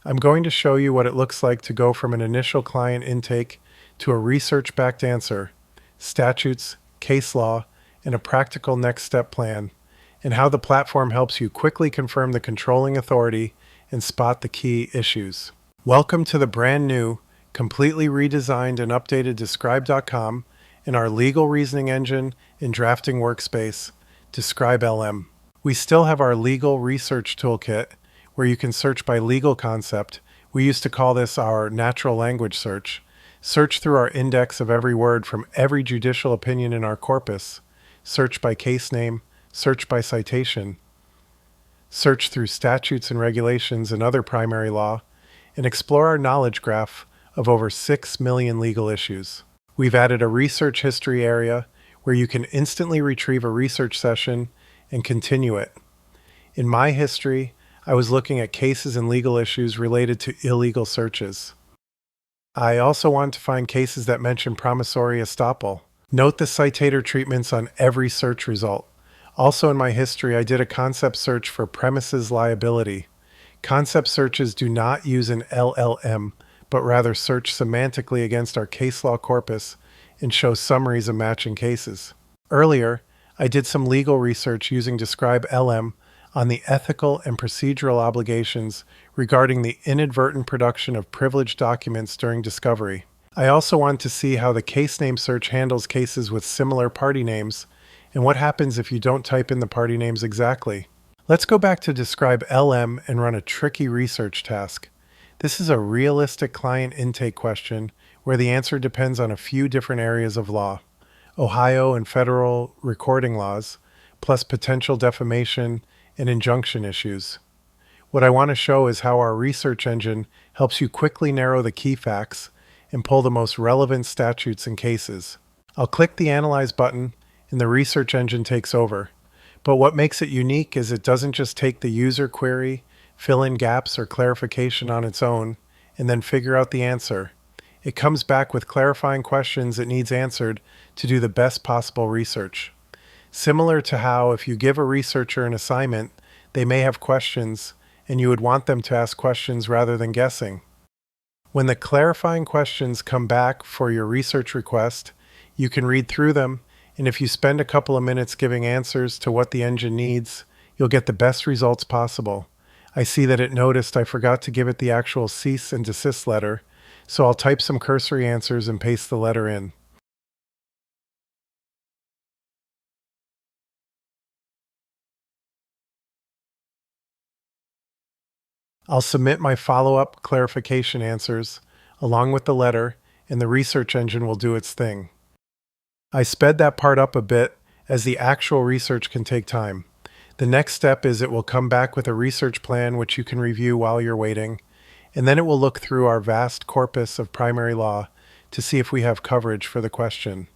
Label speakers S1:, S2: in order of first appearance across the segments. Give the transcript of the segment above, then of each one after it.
S1: I'm going to show you what it looks like to go from an initial client intake to a research-backed answer, statutes, case law, and a practical next step plan, and how the platform helps you quickly confirm the controlling authority and spot the key issues. Welcome to the brand new, completely redesigned and updated Describe.com and our legal reasoning engine and drafting workspace, DescrybeLM. We still have our legal research toolkit, where you can search by legal concept. We used to call this our natural language search. Search through our index of every word from every judicial opinion in our corpus. Search by case name, search by citation. Search through statutes and regulations and other primary law, and explore our knowledge graph of over 6 million legal issues. We've added a research history area where you can instantly retrieve a research session and continue it. In my history, I was looking at cases and legal issues related to illegal searches. I also want to find cases that mention promissory estoppel. Note the citator treatments on every search result. Also in my history, I did a concept search for premises liability. Concept searches do not use an LLM, but rather search semantically against our case law corpus and show summaries of matching cases. Earlier, I did some legal research using DescrybeLM on the ethical and procedural obligations regarding the inadvertent production of privileged documents during discovery. I also want to see how the case name search handles cases with similar party names, and what happens if you don't type in the party names exactly. Let's go back to DescrybeLM and run a tricky research task. This is a realistic client intake question where the answer depends on a few different areas of law, Ohio and federal recording laws, plus potential defamation and injunction issues. What I want to show is how our research engine helps you quickly narrow the key facts and pull the most relevant statutes and cases. I'll click the Analyze button and the research engine takes over. But what makes it unique is it doesn't just take the user query, fill in gaps or clarification on its own, and then figure out the answer. It comes back with clarifying questions it needs answered to do the best possible research. Similar to how if you give a researcher an assignment, they may have questions, and you would want them to ask questions rather than guessing. When the clarifying questions come back for your research request, you can read through them, and if you spend a couple of minutes giving answers to what the engine needs, you'll get the best results possible. I see that it noticed I forgot to give it the actual cease and desist letter, so I'll type some cursory answers and paste the letter in. I'll submit my follow-up clarification answers along with the letter, and the research engine will do its thing. I sped that part up a bit as the actual research can take time. The next step is it will come back with a research plan which you can review while you're waiting, and then it will look through our vast corpus of primary law to see if we have coverage for the question.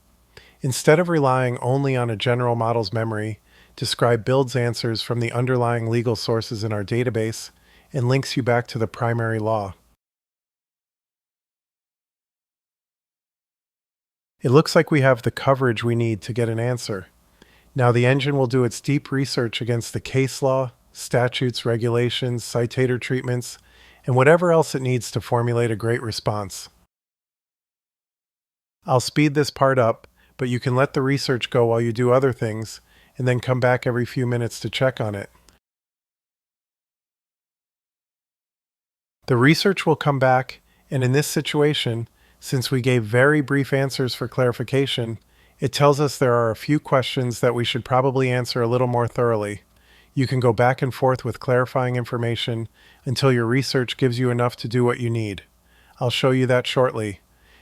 S1: Instead of relying only on a general model's memory, Describe builds answers from the underlying legal sources in our database and links you back to the primary law. It looks like we have the coverage we need to get an answer. Now the engine will do its deep research against the case law, statutes, regulations, citator treatments, and whatever else it needs to formulate a great response. I'll speed this part up, but you can let the research go while you do other things, and then come back every few minutes to check on it. The research will come back, and in this situation, since we gave very brief answers for clarification, it tells us there are a few questions that we should probably answer a little more thoroughly. You can go back and forth with clarifying information until your research gives you enough to do what you need. I'll show you that shortly.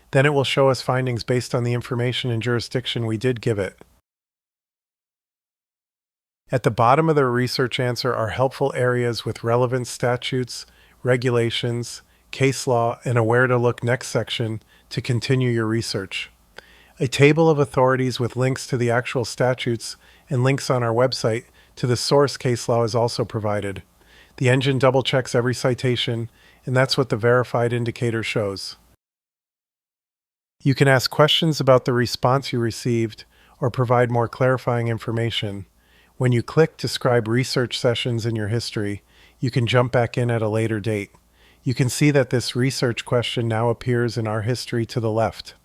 S1: Then it will show us findings based on the information and jurisdiction we did give it. At the bottom of the research answer are helpful areas with relevant statutes, regulations, case law, and a where to look next section to continue your research. A table of authorities with links to the actual statutes and links on our website to the source case law is also provided. The engine double checks every citation, and that's what the verified indicator shows. You can ask questions about the response you received or provide more clarifying information. When you click Describe Research Sessions in your history, you can jump back in at a later date. You can see that this research question now appears in our history to the left.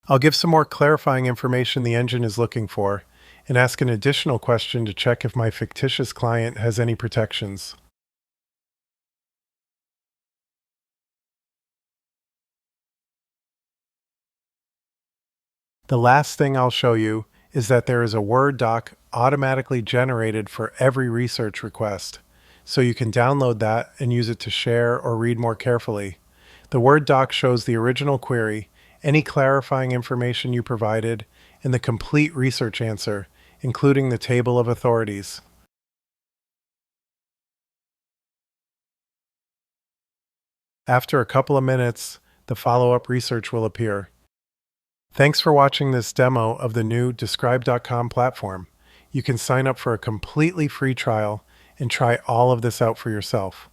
S1: I'll give some more clarifying information the engine is looking for, and ask an additional question to check if my fictitious client has any protections. The last thing I'll show you is that there is a Word doc automatically generated for every research request, so you can download that and use it to share or read more carefully. The Word doc shows the original query, any clarifying information you provided, and the complete research answer, including the table of authorities. After a couple of minutes, the follow-up research will appear. Thanks for watching this demo of the new Describe.com platform. You can sign up for a completely free trial and try all of this out for yourself.